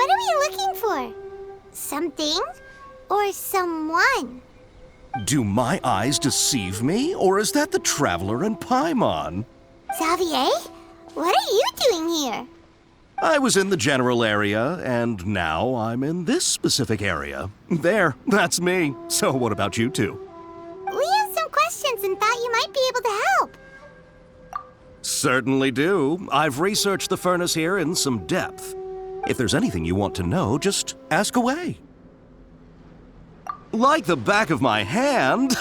What are we looking for? Something or someone? Do my eyes deceive me, or is that the traveler in Paimon? Xavier? What are you doing here? I was in the general area, and now I'm in this specific area. There, that's me. So what about you two? We have some questions and thought you might be able to help. Certainly do. I've researched the furnace here in some depth. If there's anything you want to know, just ask away. Like the back of my hand?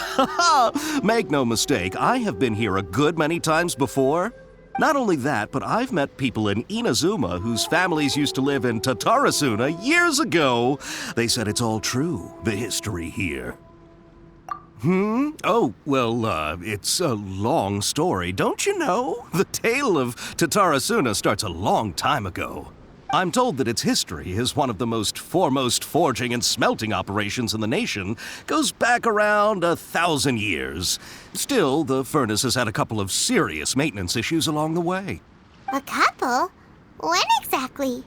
Make no mistake, I have been here a good many times before. Not only that, but I've met people in Inazuma whose families used to live in Tatarasuna years ago. They said it's all true, the history here. Oh, well, it's a long story, don't you know? The tale of Tatarasuna starts a long time ago. I'm told that its history is one of the most foremost forging and smelting operations in the nation, goes back around 1,000 years. Still, the furnace has had a couple of serious maintenance issues along the way. A couple? When exactly?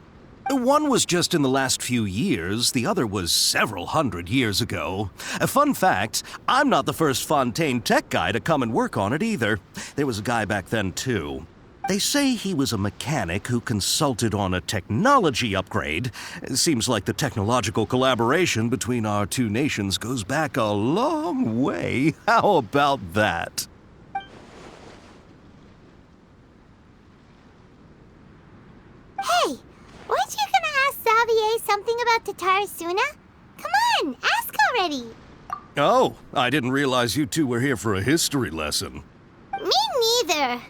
One was just in the last few years, the other was several hundred years ago. A fun fact, I'm not the first Fontaine tech guy to come and work on it either. There was a guy back then too. They say he was a mechanic who consulted on a technology upgrade. It seems like the technological collaboration between our two nations goes back a long way. How about that? Hey, weren't you gonna ask Xavier something about Tatarasuna? Come on, ask already. Oh, I didn't realize you two were here for a history lesson. Me neither.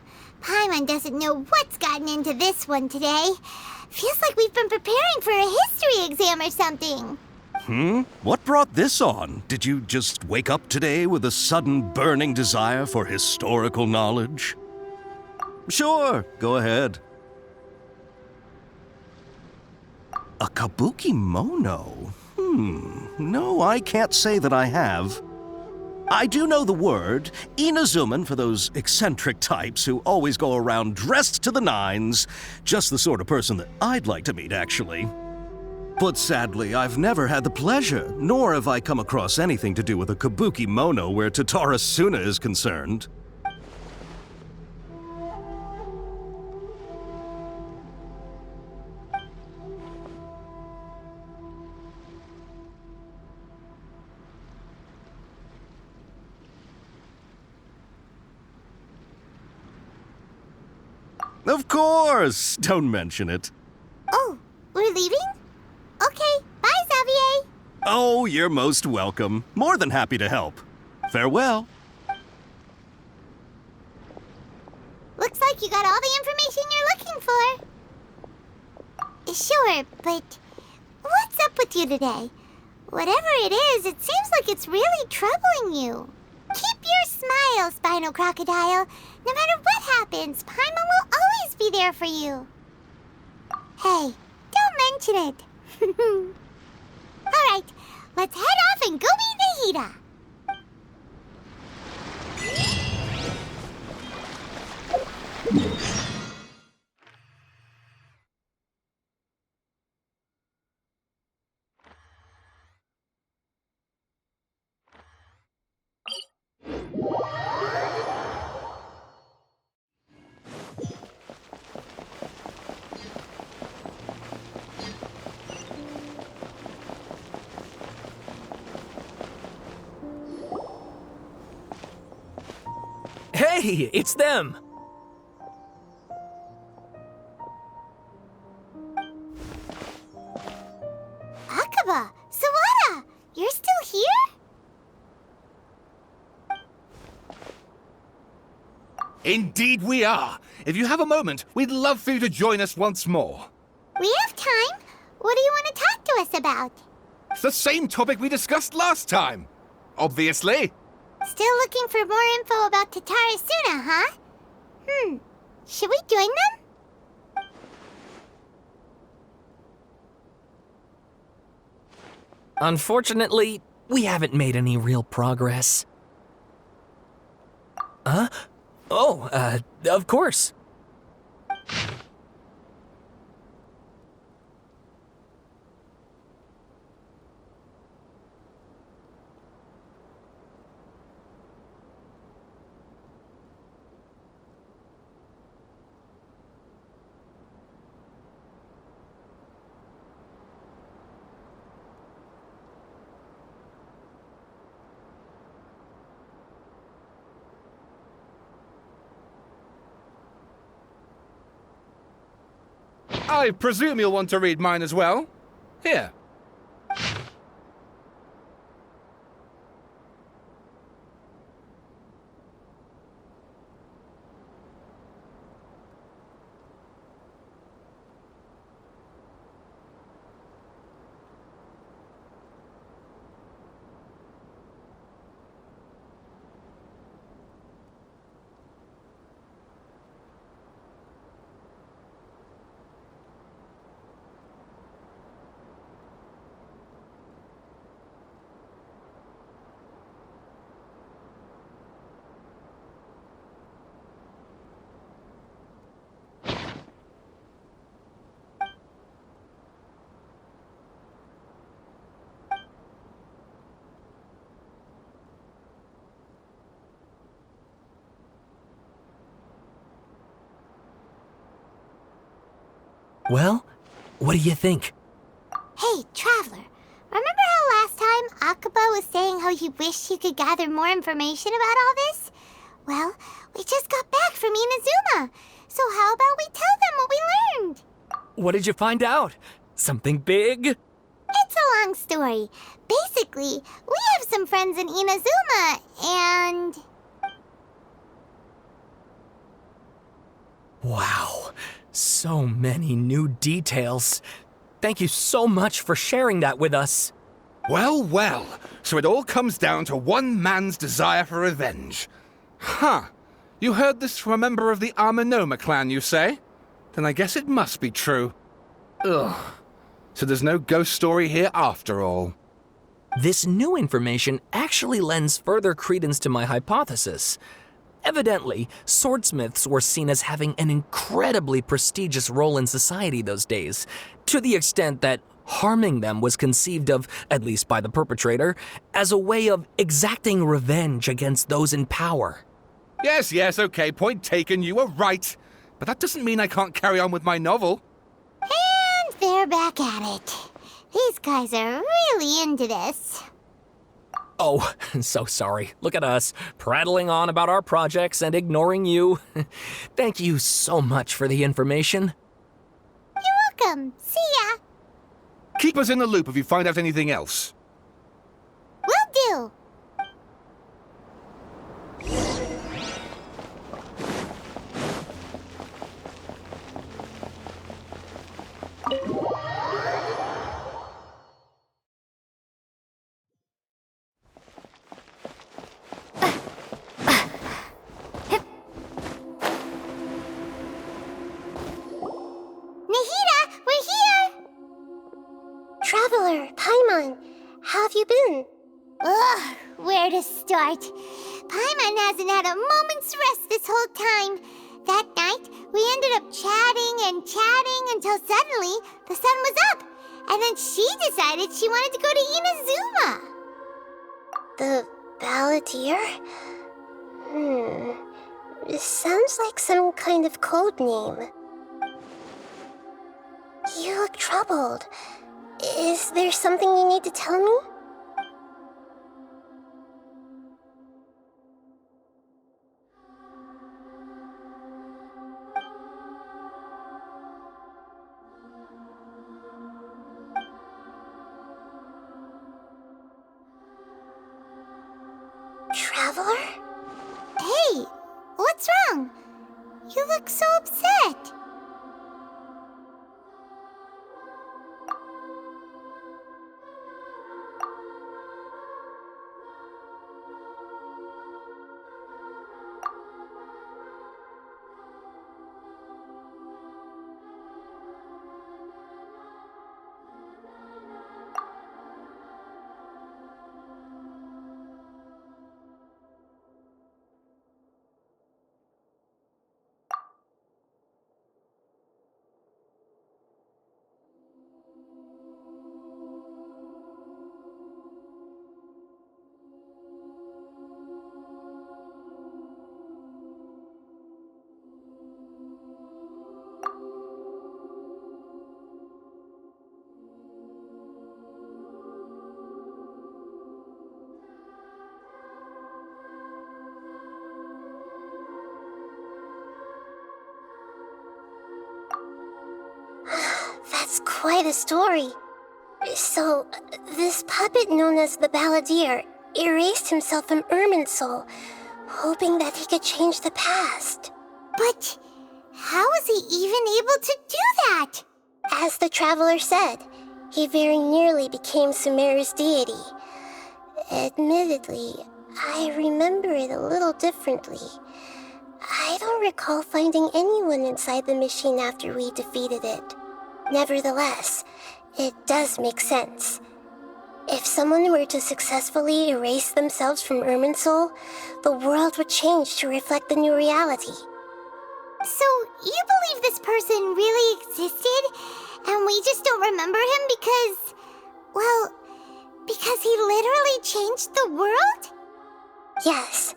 Paimon doesn't know what's gotten into this one today. Feels like we've been preparing for a history exam or something. What brought this on? Did you just wake up today with a sudden burning desire for historical knowledge? Sure, go ahead. A kabuki mono? No, I can't say that I have. I do know the word, Inazuman for those eccentric types who always go around dressed to the nines. Just the sort of person that I'd like to meet, actually. But sadly, I've never had the pleasure, nor have I come across anything to do with a kabuki mono where Tatarasuna is concerned. Of course! Don't mention it. Oh, we're leaving? Okay, bye, Xavier. Oh, you're most welcome. More than happy to help. Farewell. Looks like you got all the information you're looking for. Sure, but what's up with you today? Whatever it is, it seems like it's really troubling you. Keep your smile, Spinal Crocodile. No matter what happens, Paimon will always be there for you. Hey, don't mention it. All right, let's head off and go meet Nahida. Hey, it's them! Akaba, Sawada, you're still here? Indeed we are. If you have a moment, we'd love for you to join us once more. We have time. What do you want to talk to us about? It's the same topic we discussed last time. Obviously. Still looking for more info about Tatarasuna, huh? Should we join them? Unfortunately, we haven't made any real progress. Huh? Oh, of course. I presume you'll want to read mine as well. Here. Well, what do you think? Hey, Traveler, remember how last time Akaba was saying how he wished he could gather more information about all this? Well, we just got back from Inazuma, so how about we tell them what we learned? What did you find out? Something big? It's a long story. Basically, we have some friends in Inazuma, and... Wow, so many new details. Thank you so much for sharing that with us. Well, well, so it all comes down to one man's desire for revenge. Huh. You heard this from a member of the Amanoma clan, you say? Then I guess it must be true. Ugh. So there's no ghost story here after all. This new information actually lends further credence to my hypothesis. Evidently, swordsmiths were seen as having an incredibly prestigious role in society those days, to the extent that harming them was conceived of, at least by the perpetrator, as a way of exacting revenge against those in power. Yes, okay, point taken, you were right. But that doesn't mean I can't carry on with my novel. And they're back at it. These guys are really into this. Oh, so sorry. Look at us, prattling on about our projects and ignoring you. Thank you so much for the information. You're welcome. See ya. Keep us in the loop if you find out anything else. Will do. Nahida, we're here! Traveler, Paimon, how have you been? Ugh, where to start? Paimon hasn't had a moment's rest this whole time. That night, we ended up chatting and chatting until suddenly the sun was up. And then she decided she wanted to go to Inazuma. The Balladeer? It sounds like some kind of code name. You look troubled. Is there something you need to tell me? Traveler? Hey, what's wrong? You look so upset. That's quite a story. So, this puppet known as the Balladeer erased himself from Irminsul, hoping that he could change the past. But how was he even able to do that? As the traveler said, he very nearly became Sumeru's deity. Admittedly, I remember it a little differently. I don't recall finding anyone inside the machine after we defeated it. Nevertheless, it does make sense. If someone were to successfully erase themselves from Irminsul, the world would change to reflect the new reality. So, you believe this person really existed, and we just don't remember him because... well, because he literally changed the world? Yes.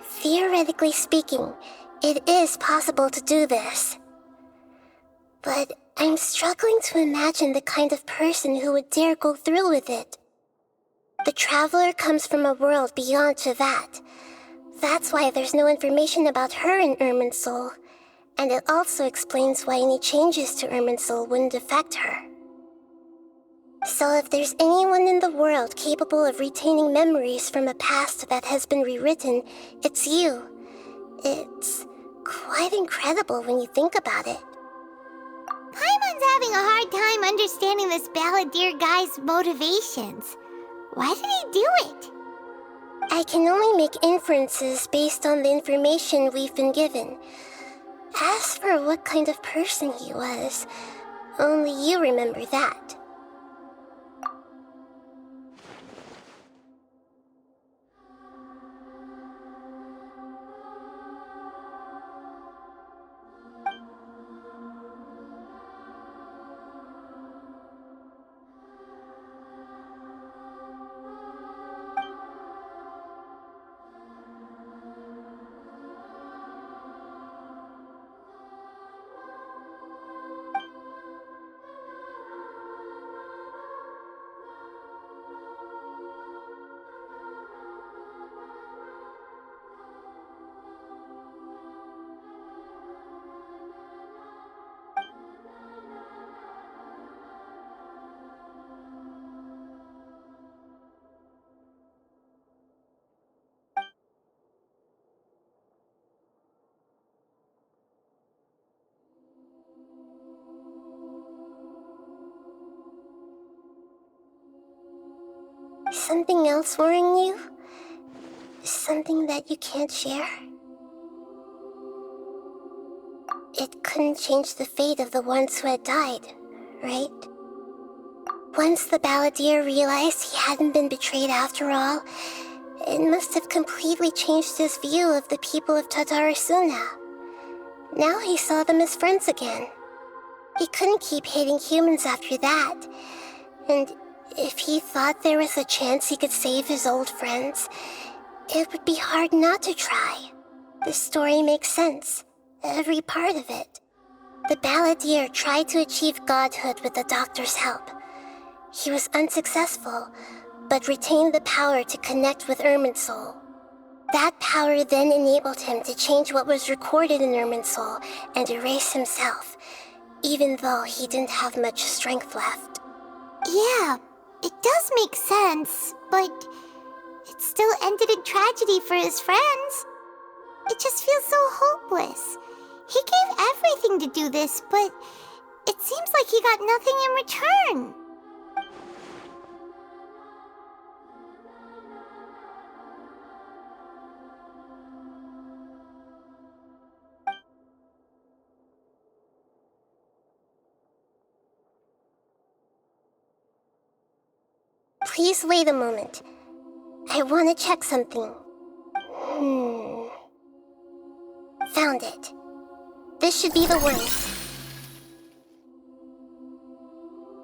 Theoretically speaking, it is possible to do this. But I'm struggling to imagine the kind of person who would dare go through with it. The traveler comes from a world beyond Javat. That's why there's no information about her in Irminsul, and it also explains why any changes to Irminsul wouldn't affect her. So if there's anyone in the world capable of retaining memories from a past that has been rewritten, it's you. It's quite incredible when you think about it. Paimon's having a hard time understanding this Balladeer guy's motivations. Why did he do it? I can only make inferences based on the information we've been given. As for what kind of person he was, only you remember that. Something else worrying you? Something that you can't share? It couldn't change the fate of the ones who had died, right? Once the Balladeer realized he hadn't been betrayed after all, it must have completely changed his view of the people of Tatarasuna. Now he saw them as friends again. He couldn't keep hating humans after that, and if he thought there was a chance he could save his old friends, it would be hard not to try. The story makes sense, every part of it. The Balladeer tried to achieve godhood with the doctor's help. He was unsuccessful, but retained the power to connect with Irminsul. That power then enabled him to change what was recorded in Irminsul and erase himself, even though he didn't have much strength left. Yeah, it does make sense, but it still ended in tragedy for his friends. It just feels so hopeless. He gave everything to do this, but it seems like he got nothing in return. Please wait a moment. I want to check something. Found it. This should be the one.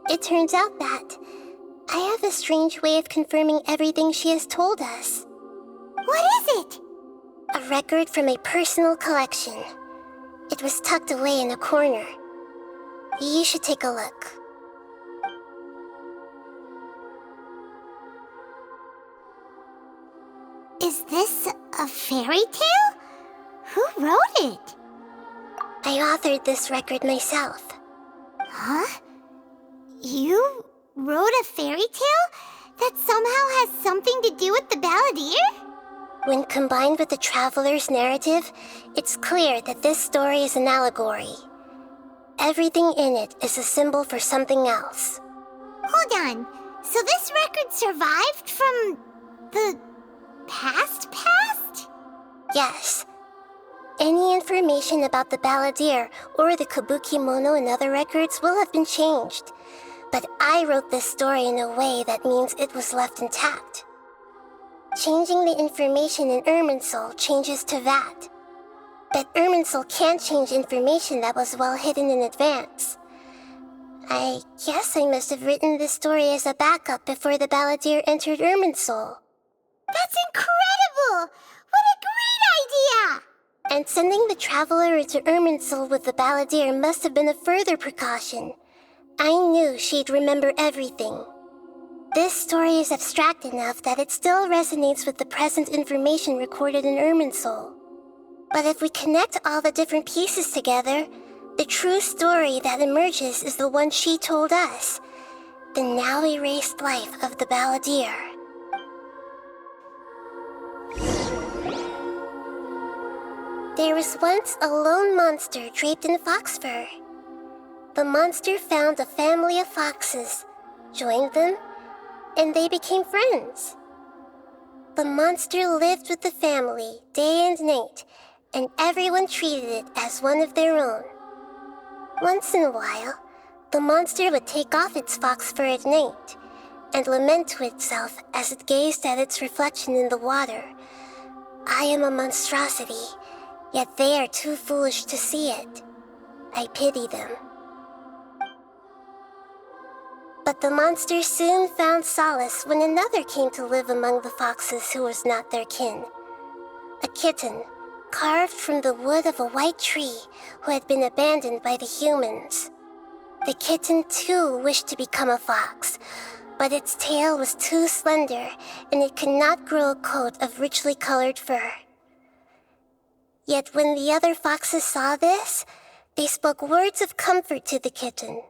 It turns out that I have a strange way of confirming everything she has told us. What is it? A record from a personal collection. It was tucked away in a corner. You should take a look. Is this a fairy tale? Who wrote it? I authored this record myself. Huh? You wrote a fairy tale that somehow has something to do with the balladeer? When combined with the traveler's narrative, it's clear that this story is an allegory. Everything in it is a symbol for something else. Hold on. So this record survived from the past? Yes. Any information about the balladeer or the kabuki mono in other records will have been changed. But I wrote this story in a way that means it was left intact. Changing the information in Irminsul changes to that. But Irminsul can't change information that was well hidden in advance. I guess I must have written this story as a backup before the balladeer entered Irminsul. That's incredible! What a great idea! And sending the traveler into Irminsul with the balladeer must have been a further precaution. I knew she'd remember everything. This story is abstract enough that it still resonates with the present information recorded in Irminsul. But if we connect all the different pieces together, the true story that emerges is the one she told us, the now erased life of the balladeer. There was once a lone monster draped in fox fur. The monster found a family of foxes, joined them, and they became friends. The monster lived with the family day and night, and everyone treated it as one of their own. Once in a while, the monster would take off its fox fur at night and lament to itself as it gazed at its reflection in the water. I am a monstrosity, yet they are too foolish to see it. I pity them. But the monster soon found solace when another came to live among the foxes who was not their kin. A kitten, carved from the wood of a white tree who had been abandoned by the humans. The kitten too wished to become a fox, but its tail was too slender and it could not grow a coat of richly colored fur. Yet when the other foxes saw this, they spoke words of comfort to the kitten.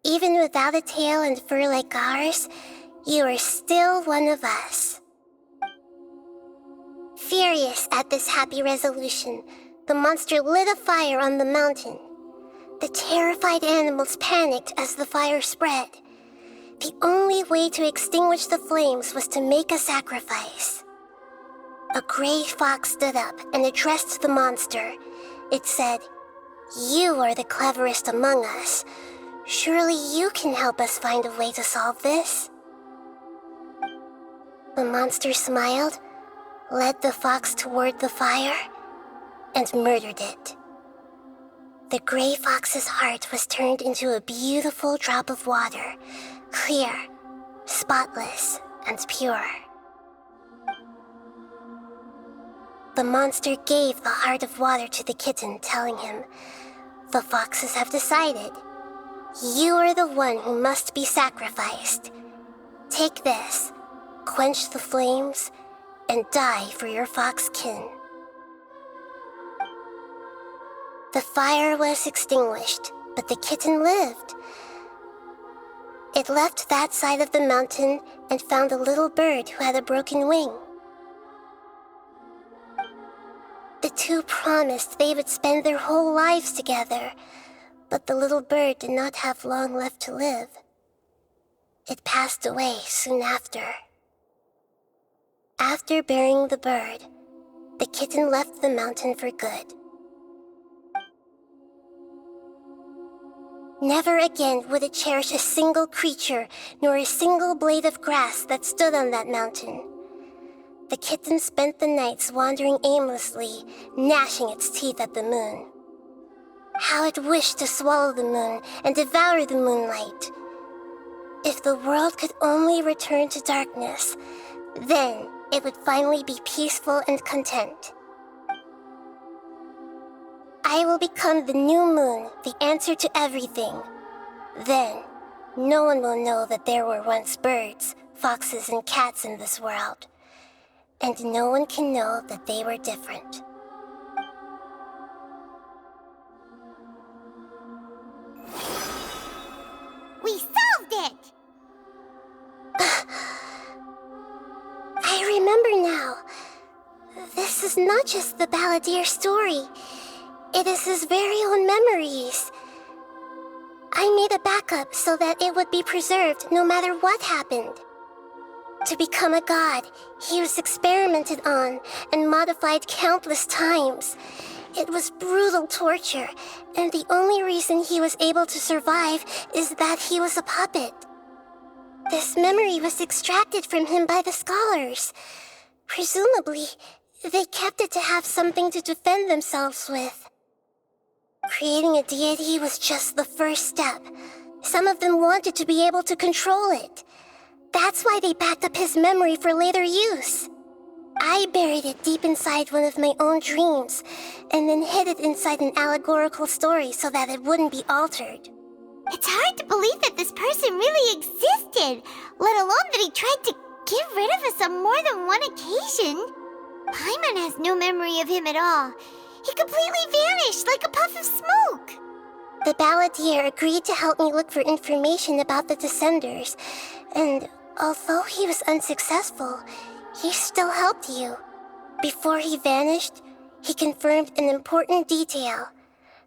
Even without a tail and fur like ours, you are still one of us. Furious at this happy resolution, the monster lit a fire on the mountain. The terrified animals panicked as the fire spread. The only way to extinguish the flames was to make a sacrifice. A gray fox stood up and addressed the monster. It said, "You are the cleverest among us. Surely you can help us find a way to solve this." The monster smiled, led the fox toward the fire, and murdered it. The gray fox's heart was turned into a beautiful drop of water, clear, spotless, and pure. The monster gave the heart of water to the kitten, telling him, "The foxes have decided. You are the one who must be sacrificed. Take this, quench the flames, and die for your fox kin." The fire was extinguished, but the kitten lived. It left that side of the mountain and found a little bird who had a broken wing. The two promised they would spend their whole lives together, but the little bird did not have long left to live. It passed away soon after. After burying the bird, the kitten left the mountain for good. Never again would it cherish a single creature nor a single blade of grass that stood on that mountain. The kitten spent the nights wandering aimlessly, gnashing its teeth at the moon. How it wished to swallow the moon and devour the moonlight. If the world could only return to darkness, then it would finally be peaceful and content. I will become the new moon, the answer to everything. Then, no one will know that there were once birds, foxes, and cats in this world. And no one can know that they were different. We is not just the Balladeer story. It is his very own memories. I made a backup so that it would be preserved no matter what happened. To become a god, he was experimented on and modified countless times. It was brutal torture, and the only reason he was able to survive is that he was a puppet. This memory was extracted from him by the scholars. Presumably, they kept it to have something to defend themselves with. Creating a deity was just the first step. Some of them wanted to be able to control it. That's why they backed up his memory for later use. I buried it deep inside one of my own dreams, and then hid it inside an allegorical story so that it wouldn't be altered. It's hard to believe that this person really existed, let alone that he tried to get rid of us on more than one occasion. Paimon has no memory of him at all. He completely vanished like a puff of smoke. The Balladeer agreed to help me look for information about the Descenders, and although he was unsuccessful, he still helped you. Before he vanished, he confirmed an important detail.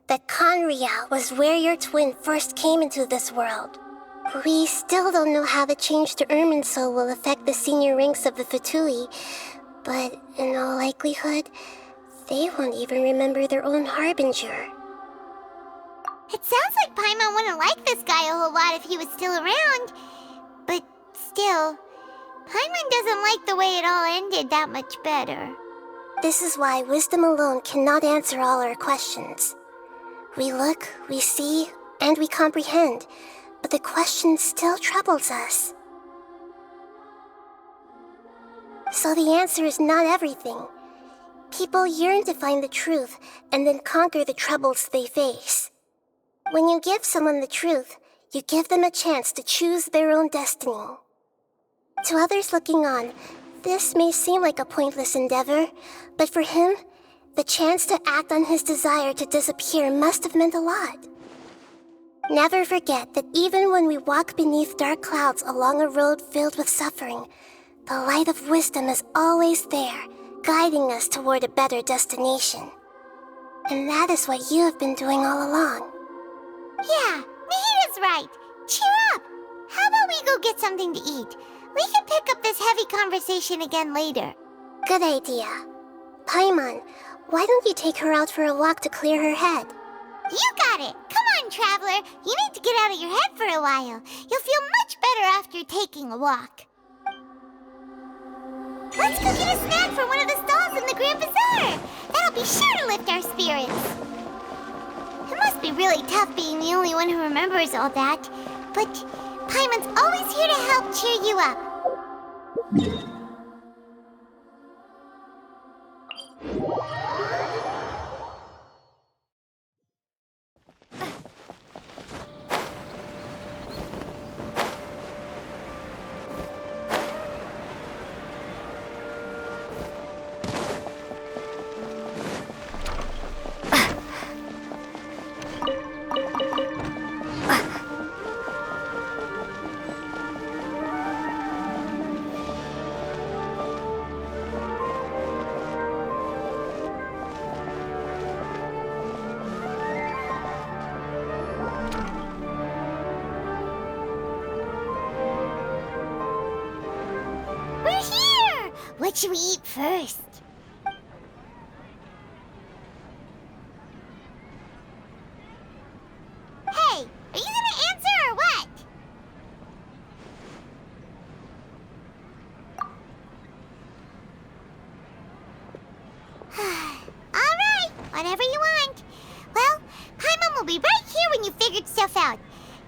That Conria was where your twin first came into this world. We still don't know how the change to Irminsul will affect the senior ranks of the Fatui, but in all likelihood, they won't even remember their own Harbinger. It sounds like Paimon wouldn't like this guy a whole lot if he was still around. But still, Paimon doesn't like the way it all ended that much better. This is why wisdom alone cannot answer all our questions. We look, we see, and we comprehend, but the question still troubles us. So the answer is not everything. People yearn to find the truth and then conquer the troubles they face. When you give someone the truth, you give them a chance to choose their own destiny. To others looking on, this may seem like a pointless endeavor, but for him, the chance to act on his desire to disappear must have meant a lot. Never forget that even when we walk beneath dark clouds along a road filled with suffering, the light of wisdom is always there, guiding us toward a better destination. And that is what you have been doing all along. Yeah, Nahita's right. Cheer up. How about we go get something to eat? We can pick up this heavy conversation again later. Good idea. Paimon, why don't you take her out for a walk to clear her head? You got it. Come on, traveler. You need to get out of your head for a while. You'll feel much better after taking a walk. Let's go get a snack from one of the stalls in the Grand Bazaar. That'll be sure to lift our spirits. It must be really tough being the only one who remembers all that. But Paimon's always here to help cheer you up. We're here! What should we eat first? Hey, are you gonna answer or what? Alright, whatever you want. Well, Paimon will be right here when you figured stuff out.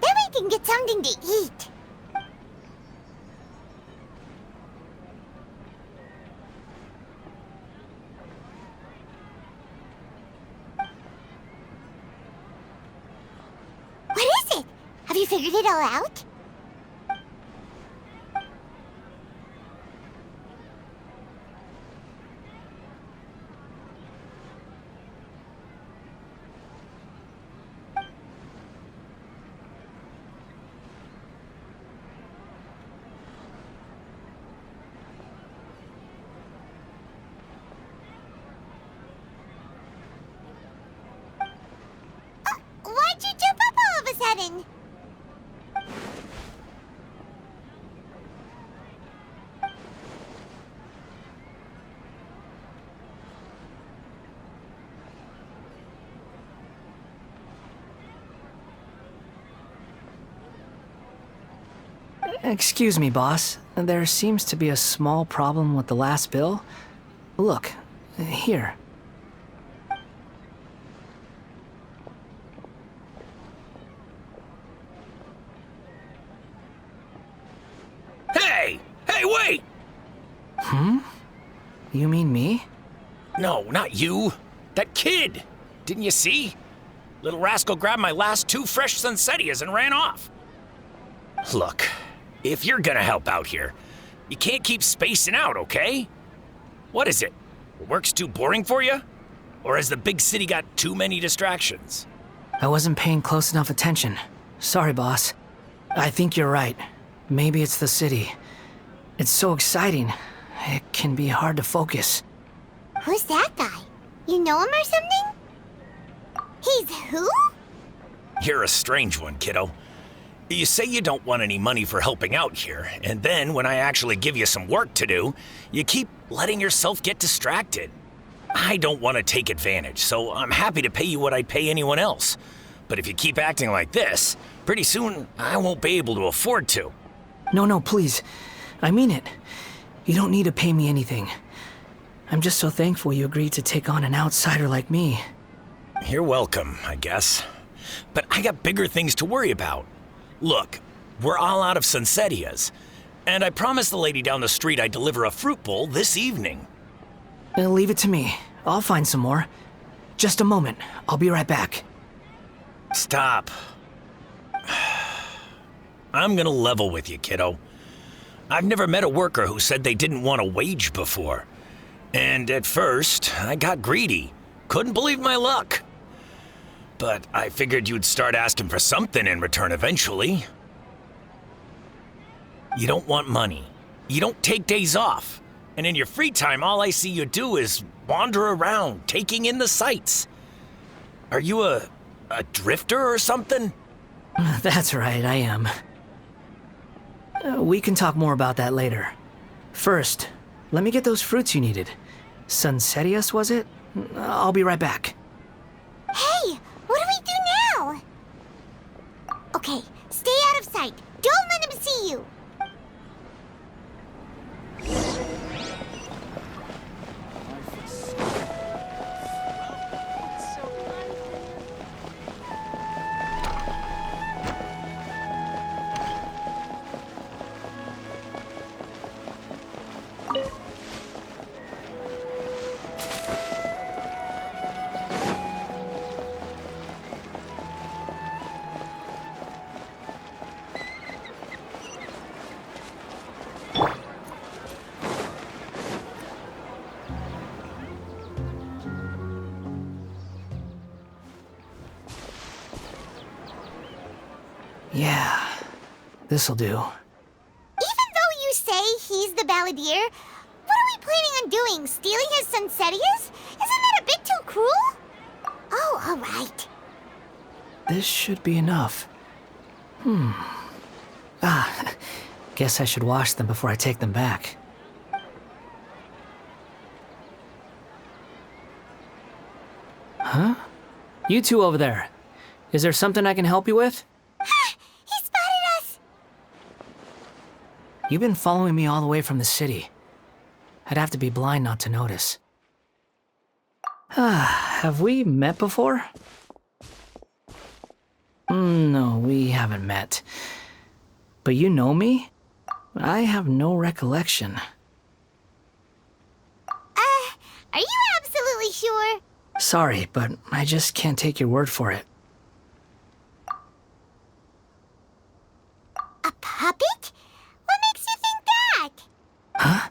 Then we can get something to eat. What is it? Have you figured it all out? heading. Excuse me, boss. There seems to be a small problem with the last bill. Look, here. Hey! Hey, wait! You mean me? No, not you. That kid! Didn't you see? Little rascal grabbed my last 2 fresh Sunsettias and ran off. Look, if you're gonna help out here, you can't keep spacing out, okay? What is it? Work's too boring for you? Or has the big city got too many distractions? I wasn't paying close enough attention. Sorry, boss. I think you're right. Maybe it's the city. It's so exciting. It can be hard to focus. Who's that guy? You know him or something? He's who? You're a strange one, kiddo. You say you don't want any money for helping out here, and then when I actually give you some work to do, you keep letting yourself get distracted. I don't want to take advantage, so I'm happy to pay you what I'd pay anyone else. But if you keep acting like this, pretty soon I won't be able to afford to. No, please. I mean it. You don't need to pay me anything. I'm just so thankful you agreed to take on an outsider like me. You're welcome, I guess. But I got bigger things to worry about. Look, we're all out of Sunsettias, and I promised the lady down the street I'd deliver a fruit bowl this evening. Leave it to me. I'll find some more. Just a moment. I'll be right back. Stop. I'm gonna level with you, kiddo. I've never met a worker who said they didn't want a wage before. And at first, I got greedy. Couldn't believe my luck. But I figured you'd start asking for something in return eventually. You don't want money. You don't take days off. And in your free time, all I see you do is wander around, taking in the sights. Are you a drifter or something? That's right, I am. We can talk more about that later. First, let me get those fruits you needed. Sunsettias, was it? I'll be right back. Hey, what do we do now? Okay, stay out of sight. Don't let him see you. Yeah, this'll do. Even though you say he's the balladeer, what are we planning on doing? Stealing his Sunsettias? Isn't that a bit too cruel? Oh, all right. This should be enough. Guess I should wash them before I take them back. Huh? You two over there. Is there something I can help you with? He spotted us! You've been following me all the way from the city. I'd have to be blind not to notice. Have we met before? No, we haven't met. But you know me? I have no recollection. Are you absolutely sure? Sorry, but I just can't take your word for it. A puppet? What makes you think that? Huh?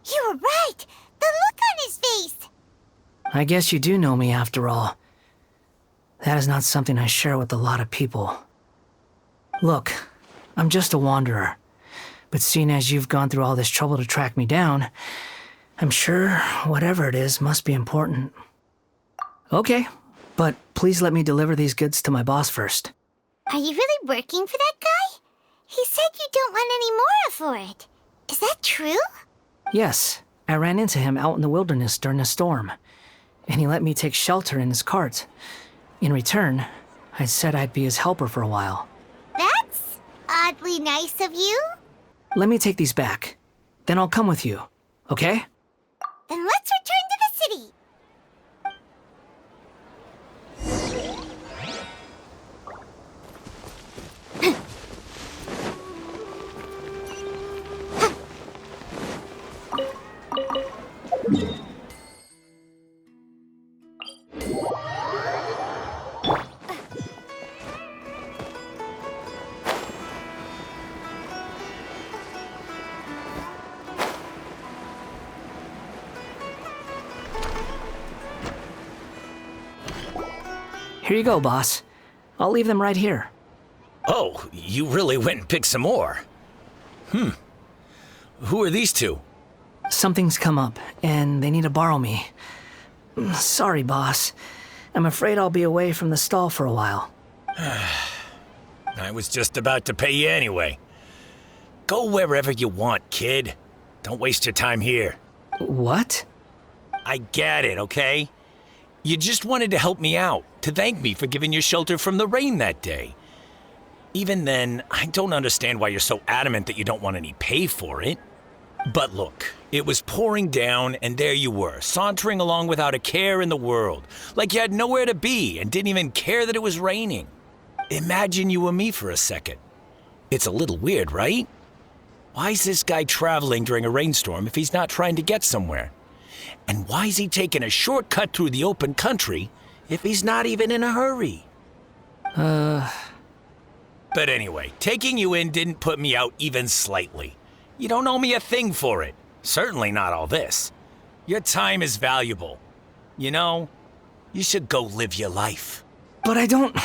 You were right! The look on his face! I guess you do know me after all. That is not something I share with a lot of people. Look, I'm just a wanderer. But seeing as you've gone through all this trouble to track me down, I'm sure whatever it is must be important. Okay, But please let me deliver these goods to my boss first. Are you really working for that guy? He said you don't want any more for it. Is that true? Yes, I ran into him out in the wilderness during a storm, and he let me take shelter in his cart. In return, I said I'd be his helper for a while. That's oddly nice of you. Let me take these back. Then I'll come with you, okay? Then let's return to the city. Here you go, boss. I'll leave them right here. Oh, you really went and picked some more. Who are these two? Something's come up, and they need to borrow me. Sorry, boss. I'm afraid I'll be away from the stall for a while. I was just about to pay you anyway. Go wherever you want, kid. Don't waste your time here. What? I get it, okay? You just wanted to help me out, to thank me for giving you shelter from the rain that day. Even then, I don't understand why you're so adamant that you don't want any pay for it. But look, it was pouring down, and there you were, sauntering along without a care in the world, like you had nowhere to be and didn't even care that it was raining. Imagine you were me for a second. It's a little weird, right? Why is this guy traveling during a rainstorm if he's not trying to get somewhere? And why is he taking a shortcut through the open country if he's not even in a hurry? But anyway, taking you in didn't put me out even slightly. You don't owe me a thing for it. Certainly not all this. Your time is valuable. You know, you should go live your life. But I don't...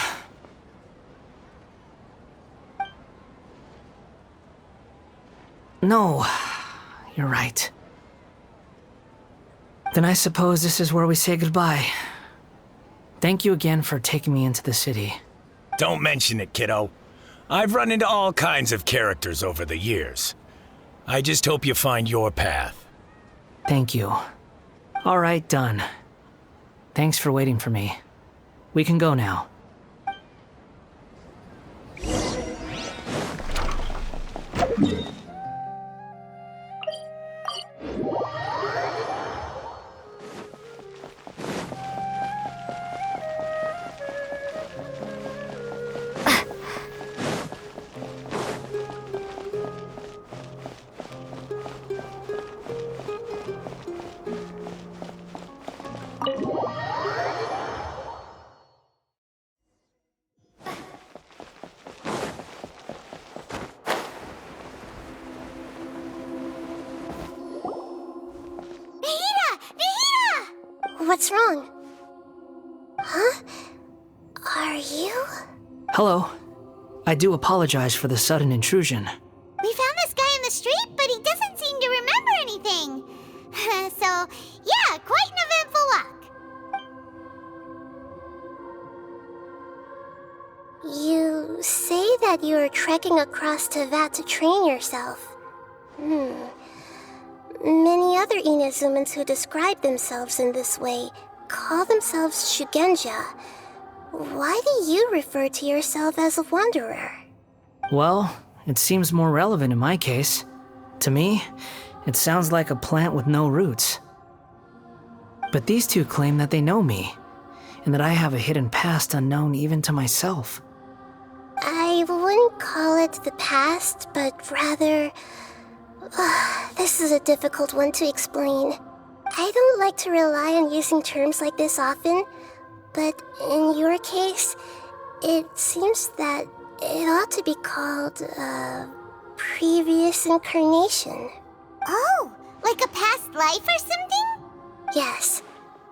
No, you're right. Then I suppose this is where we say goodbye. Thank you again for taking me into the city. Don't mention it, kiddo. I've run into all kinds of characters over the years. I just hope you find your path. Thank you. All right, done. Thanks for waiting for me. We can go now. What's wrong? Huh? Are you? Hello. I do apologize for the sudden intrusion. We found this guy in the street, but he doesn't seem to remember anything. So, yeah, quite an eventful walk. You say that you're trekking across Teyvat to train yourself. Many other Inazumans who describe themselves in this way call themselves Shugenja. Why do you refer to yourself as a wanderer? Well, it seems more relevant in my case. To me, it sounds like a plant with no roots. But these two claim that they know me, and that I have a hidden past unknown even to myself. I wouldn't call it the past, but rather... this is a difficult one to explain. I don't like to rely on using terms like this often, but in your case, it seems that it ought to be called previous incarnation. Oh, like a past life or something? Yes,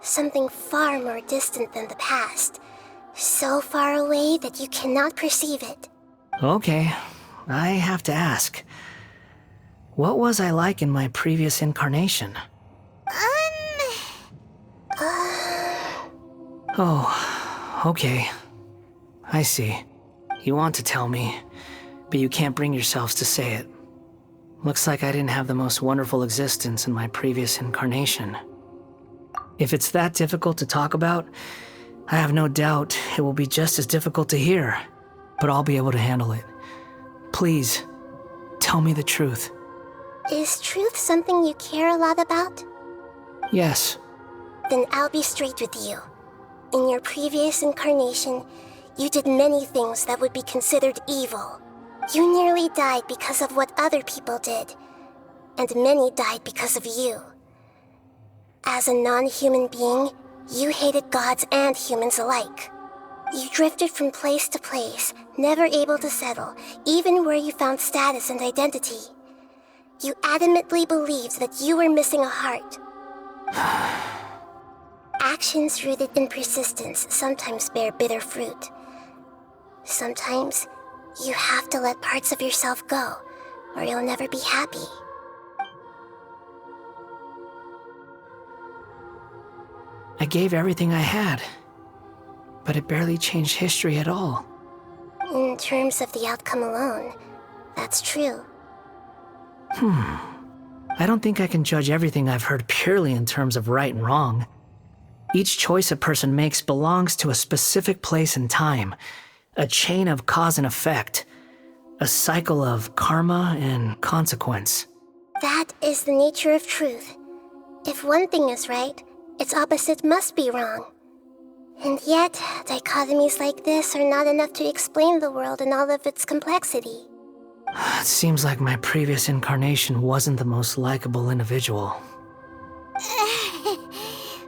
something far more distant than the past. So far away that you cannot perceive it. Okay, I have to ask. What was I like in my previous incarnation? Oh, Okay. I see. You want to tell me, but you can't bring yourselves to say it. Looks like I didn't have the most wonderful existence in my previous incarnation. If it's that difficult to talk about, I have no doubt it will be just as difficult to hear, but I'll be able to handle it. Please, tell me the truth. Is truth something you care a lot about? Yes. Then I'll be straight with you. In your previous incarnation, you did many things that would be considered evil. You nearly died because of what other people did, and many died because of you. As a non-human being, you hated gods and humans alike. You drifted from place to place, never able to settle, even where you found status and identity. You adamantly believed that you were missing a heart. Actions rooted in persistence sometimes bear bitter fruit. Sometimes, you have to let parts of yourself go, or you'll never be happy. I gave everything I had, but it barely changed history at all. In terms of the outcome alone, that's true. I don't think I can judge everything I've heard purely in terms of right and wrong. Each choice a person makes belongs to a specific place and time, a chain of cause and effect, a cycle of karma and consequence. That is the nature of truth. If one thing is right, its opposite must be wrong. And yet, dichotomies like this are not enough to explain the world in all of its complexity. It seems like my previous incarnation wasn't the most likable individual.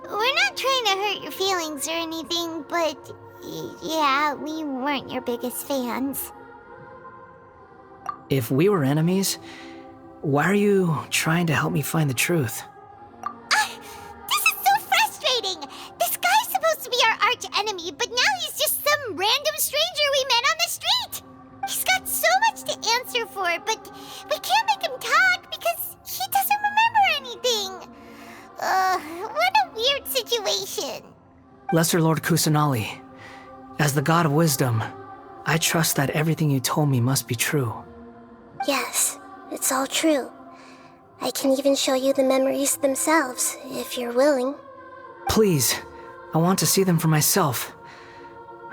We're not trying to hurt your feelings or anything, but yeah, we weren't your biggest fans. If we were enemies, why are you trying to help me find the truth? This is so frustrating! This guy's supposed to be our arch enemy, but now he's just some random stranger we met on the street! He's got so much to answer for, but we can't make him talk because he doesn't remember anything. What a weird situation. Lesser Lord Kusanali, as the god of wisdom, I trust that everything you told me must be true. Yes, it's all true. I can even show you the memories themselves, if you're willing. Please, I want to see them for myself.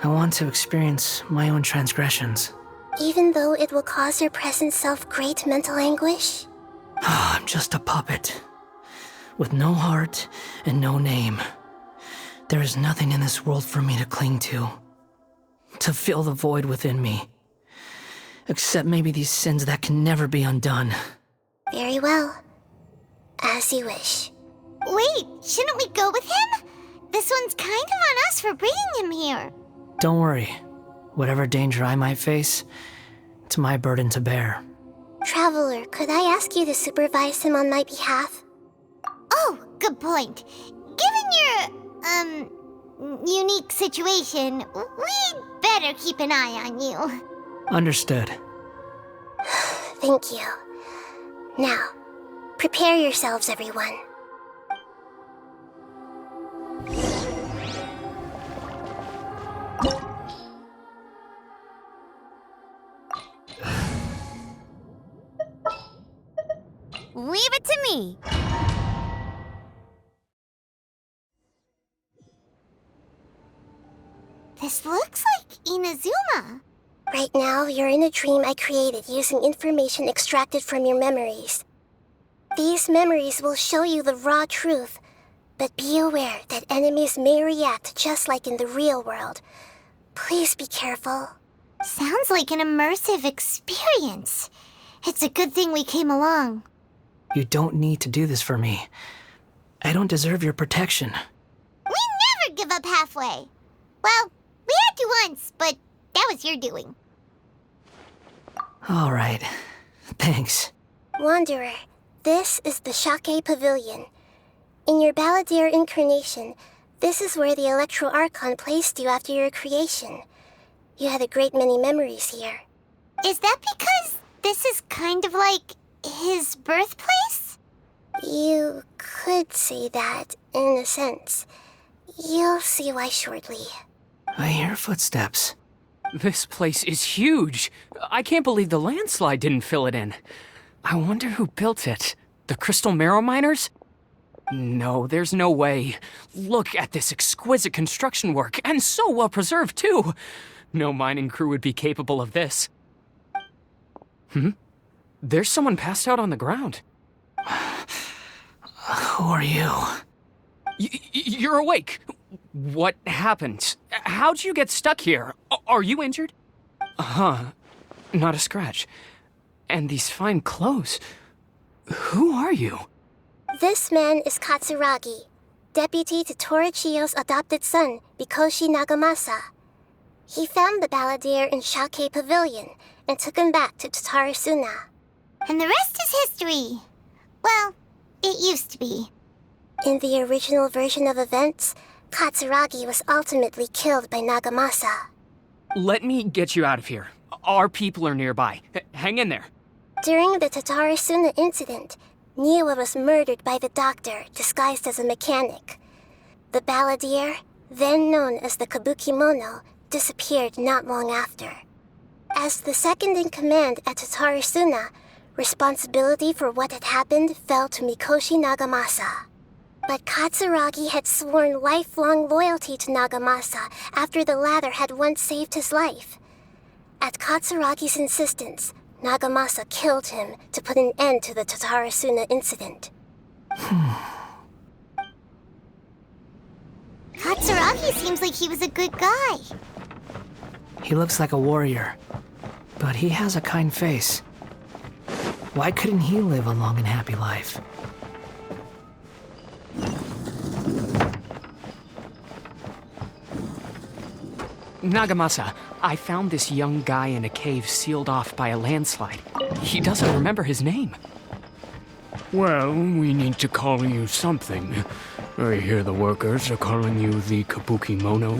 I want to experience my own transgressions. Even though it will cause your present self great mental anguish? I'm just a puppet, with no heart and no name. There is nothing in this world for me to cling to fill the void within me. Except maybe these sins that can never be undone. Very well. As you wish. Wait, shouldn't we go with him? This one's kind of on us for bringing him here. Don't worry. Whatever danger I might face, it's my burden to bear. Traveler, could I ask you to supervise him on my behalf? Oh, good point. Given your, unique situation, we'd better keep an eye on you. Understood. Thank you. Now, prepare yourselves, everyone. Leave it to me. This looks like Inazuma. Right now, you're in a dream I created using information extracted from your memories. These memories will show you the raw truth, but be aware that enemies may react just like in the real world. Please be careful. Sounds like an immersive experience. It's a good thing we came along. You don't need to do this for me. I don't deserve your protection. We never give up halfway. Well, we had to once, but that was your doing. All right. Thanks. Wanderer, this is the Shake Pavilion. In your Balladeer incarnation, this is where the Electro Archon placed you after your creation. You had a great many memories here. Is that because this is kind of like his birthplace? You could say that, in a sense. You'll see why shortly. I hear footsteps. This place is huge. I can't believe the landslide didn't fill it in. I wonder who built it. The Crystal Marrow Miners? No, there's no way. Look at this exquisite construction work, and so well preserved, too. No mining crew would be capable of this. There's someone passed out on the ground. Who are you? You're awake. What happened? How'd you get stuck here? Are you injured? Not a scratch. And these fine clothes. Who are you? This man is Katsuragi, deputy to Torichiyo's adopted son, Mikoshi Nagamasa. He found the balladeer in Shake Pavilion and took him back to Tatarasuna. And the rest is history. Well, it used to be. In the original version of events, Katsuragi was ultimately killed by Nagamasa. Let me get you out of here. Our people are nearby. Hang in there. During the Tatarasuna incident, Niwa was murdered by the doctor disguised as a mechanic. The balladeer, then known as the Kabukimono, disappeared not long after. As the second in command at Tatarasuna, responsibility for what had happened fell to Mikoshi Nagamasa. But Katsuragi had sworn lifelong loyalty to Nagamasa after the latter had once saved his life. At Katsuragi's insistence, Nagamasa killed him to put an end to the Tatarasuna incident. Katsuragi seems like he was a good guy. He looks like a warrior, but he has a kind face. Why couldn't he live a long and happy life? Nagamasa, I found this young guy in a cave sealed off by a landslide. He doesn't remember his name. Well, we need to call you something. I hear the workers are calling you the Kabukimono.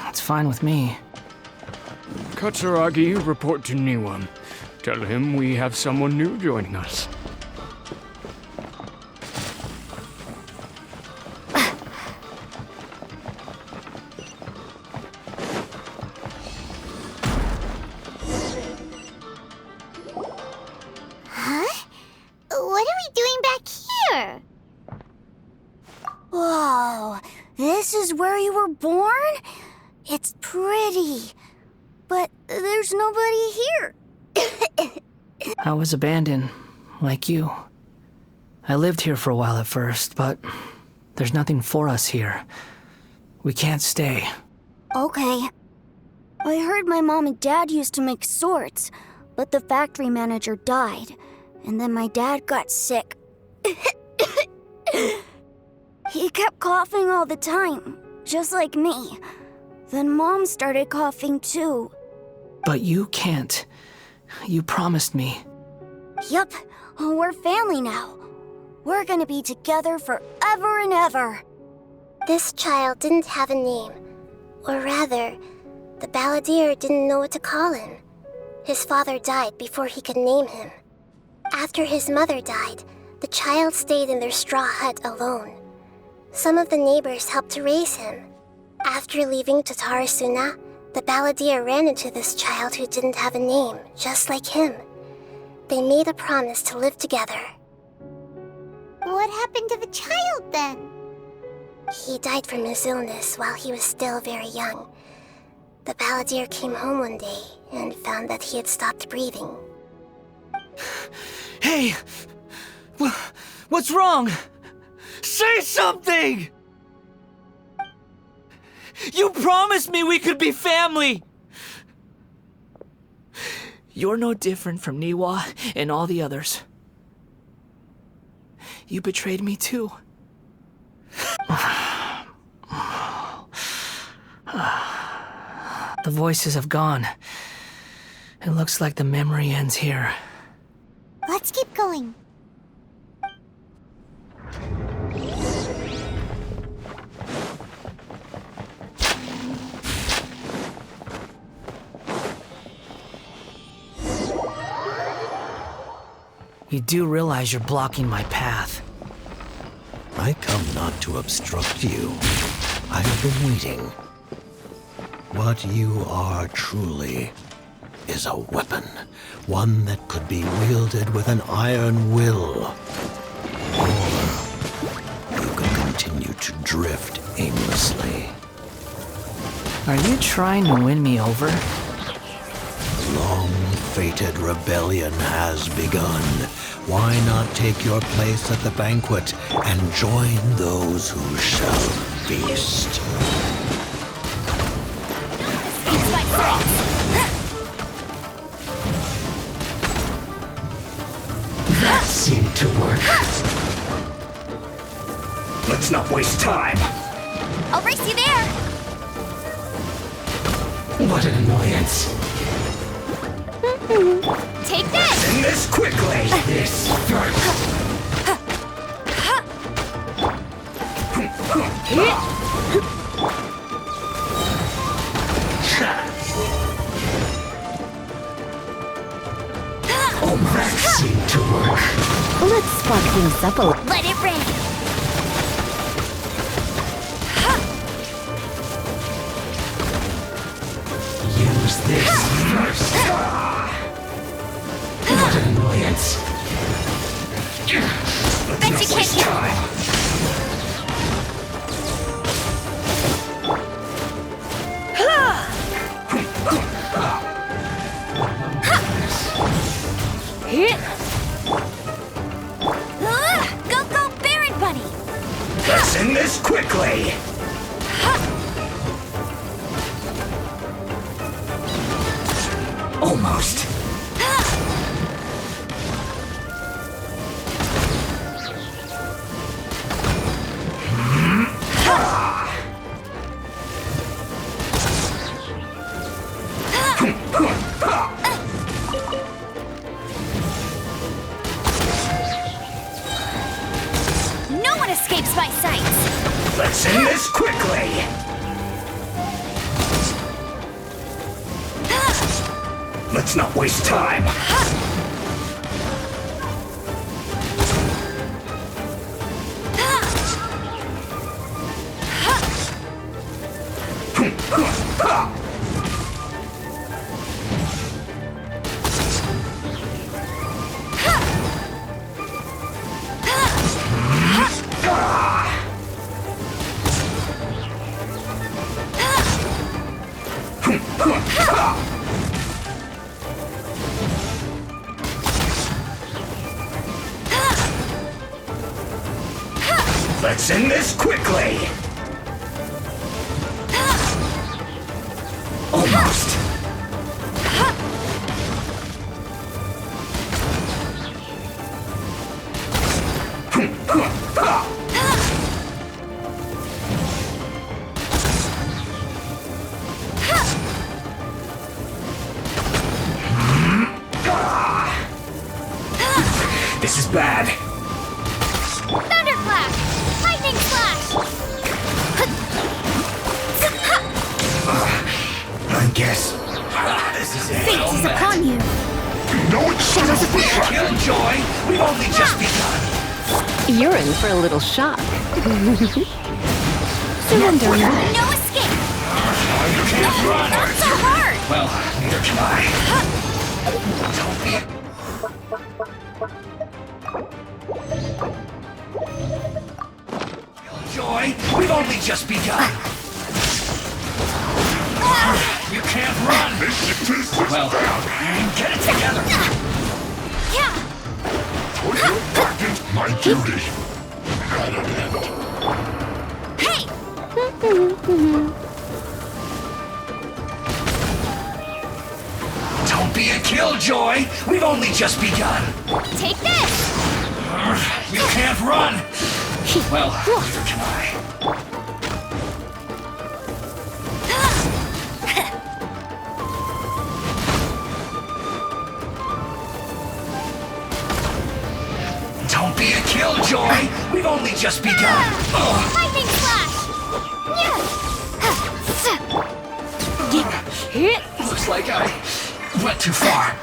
That's fine with me. Katsuragi, report to Niwa. Tell him we have someone new joining us. What are we doing back here? Whoa, this is where you were born? It's pretty, but there's nobody here. I was abandoned, like you. I lived here for a while at first, but there's nothing for us here. We can't stay. Okay. I heard my mom and dad used to make swords, but the factory manager died, and then my dad got sick. He kept coughing all the time, just like me. Then Mom started coughing too. But you can't. You promised me. Yup, we're family now. We're gonna be together forever and ever. This child didn't have a name. Or rather, the balladeer didn't know what to call him. His father died before he could name him. After his mother died, the child stayed in their straw hut alone. Some of the neighbors helped to raise him. After leaving Tatarasuna, the balladeer ran into this child who didn't have a name, just like him. They made a promise to live together. What happened to the child then? He died from his illness while he was still very young. The balladeer came home one day and found that he had stopped breathing. Hey! What's wrong? Say something! You promised me we could be family! You're no different from Niwa and all the others. You betrayed me too. The voices have gone. It looks like the memory ends here. Let's keep going. You do realize you're blocking my path. I come not to obstruct you. I've been waiting. What you are truly is a weapon. One that could be wielded with an iron will. Or you could continue to drift aimlessly. Are you trying to win me over? Long-fated rebellion has begun. Why not take your place at the banquet and join those who shall feast? That seemed to work. Let's not waste time. I'll race you there. What an annoyance. Take this. End this quickly. This first. Oh, that seemed to work. Let's spark things up a little. Let it rain. Use this first. What an annoyance. Bet you can't get Time. Go, go, Baron Bunny. Let's end this quickly. Almost. No one escapes my sights. Let's end this quickly. Let's not waste time. Let's end this quickly. Almost. This is bad. Thunderclap. Lightning slash. I guess this is it. Fate is upon you. Shadows of Killjoy, we've only just begun. You're in for a little shock. Surrender now. No escape. You can't run. Not so hard. Well, neither can I. Don't be. Killjoy, we've only just begun. You can't run. Well, get it together. Yeah. Put your back into my duty. Hey. Don't be a killjoy. We've only just begun. Take this. You can't run. Well, neither can I. Don't be a killjoy. We've only just begun. Lightning slash. Looks like I went too far.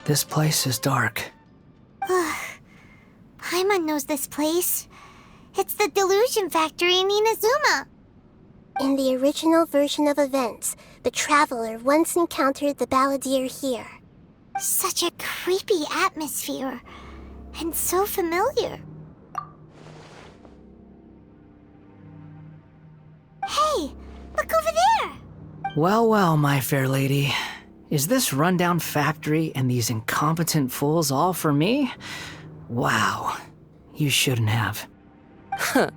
This place is dark. Paimon knows this place. It's the Delusion Factory in Inazuma. In the original version of events, the Traveler once encountered the Balladeer here. Such a creepy atmosphere. And so familiar. Hey, look over there! Well, well, my fair lady. Is this rundown factory and these incompetent fools all for me? Wow. You shouldn't have. Huh.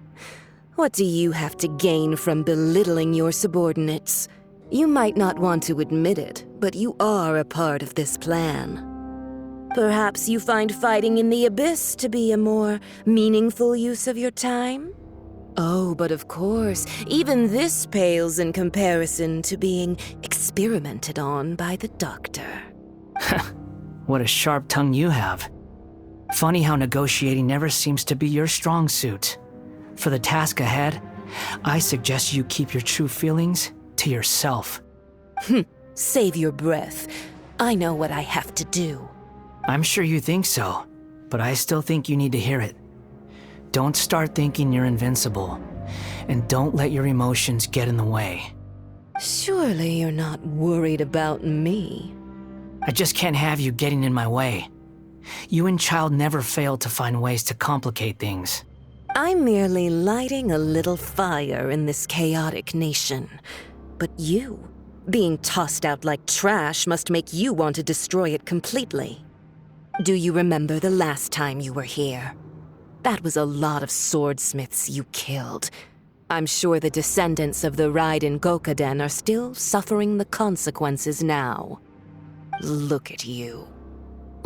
What do you have to gain from belittling your subordinates? You might not want to admit it, but you are a part of this plan. Perhaps you find fighting in the Abyss to be a more meaningful use of your time? Oh, but of course, even this pales in comparison to being experimented on by the Doctor. What a sharp tongue you have. Funny how negotiating never seems to be your strong suit. For the task ahead, I suggest you keep your true feelings to yourself. Save your breath. I know what I have to do. I'm sure you think so, but I still think you need to hear it. Don't start thinking you're invincible, and don't let your emotions get in the way. Surely you're not worried about me. I just can't have you getting in my way. You and Child never fail to find ways to complicate things. I'm merely lighting a little fire in this chaotic nation. But you, being tossed out like trash, must make you want to destroy it completely. Do you remember the last time you were here? That was a lot of swordsmiths you killed. I'm sure the descendants of the Raiden Gokaden are still suffering the consequences now. Look at you.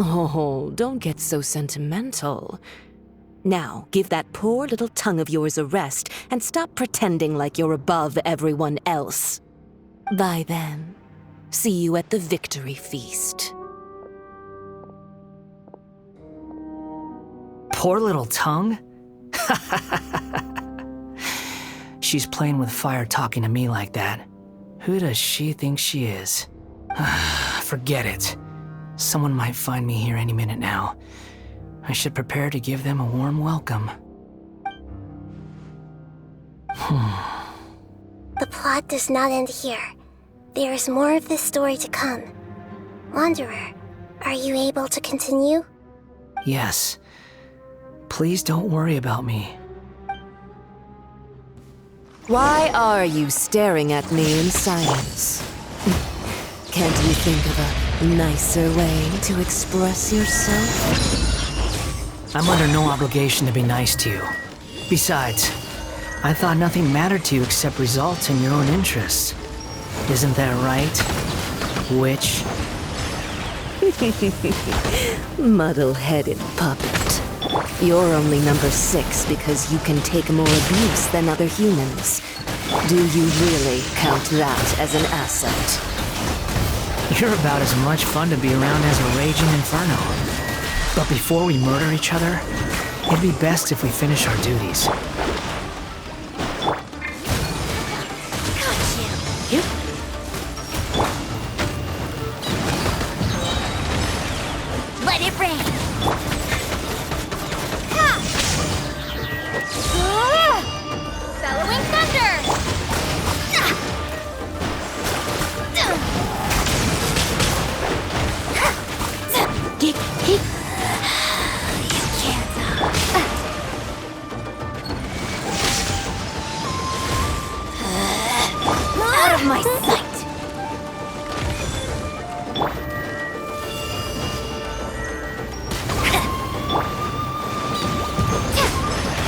Oh, don't get so sentimental. Now, give that poor little tongue of yours a rest and stop pretending like you're above everyone else. Bye then. See you at the victory feast. Poor little tongue? She's playing with fire talking to me like that. Who does she think she is? Forget it. Someone might find me here any minute now. I should prepare to give them a warm welcome. The plot does not end here. There is more of this story to come. Wanderer, are you able to continue? Yes. Please don't worry about me. Why are you staring at me in silence? Can't you think of a nicer way to express yourself? I'm under no obligation to be nice to you. Besides, I thought nothing mattered to you except results and your own interests. Isn't that right, witch? Muddle-headed puppet. You're only number 6 because you can take more abuse than other humans. Do you really count that as an asset? You're about as much fun to be around as a raging inferno. But before we murder each other, it'd be best if we finish our duties. Let it rain! Bellowing thunder! Out of my sight!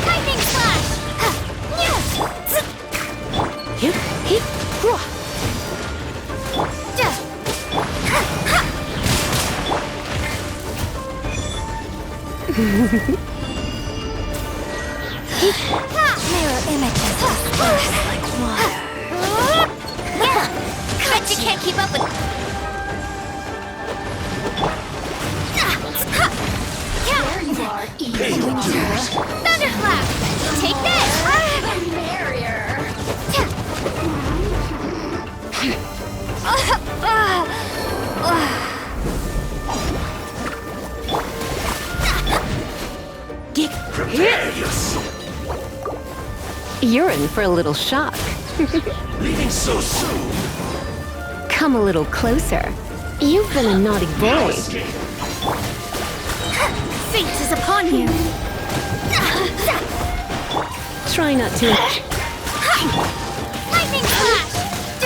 Lightning slash! Mirror images disperse like water. Bet you can't keep up with... There you are, evil. Thunderclap! Take this! The merrier. You're in for a little shock. Leaving so soon? Come a little closer. You've been a naughty boy. Fate is upon you. Try not to. Lightning flash!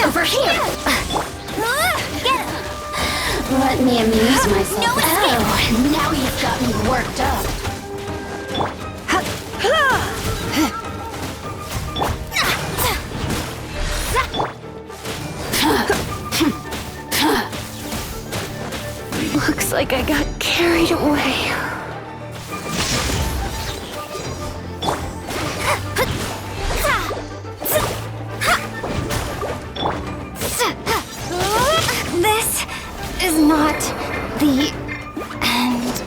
Over here! Get him! Let me amuse myself. No escape! Oh, now you've got me worked up. Looks like I got carried away. This is not the end.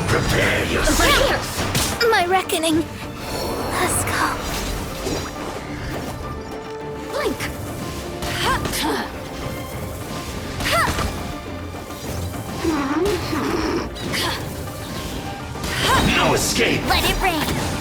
Prepare yourself. Over here! My reckoning. Let's go. Blink! No escape. Let it rain.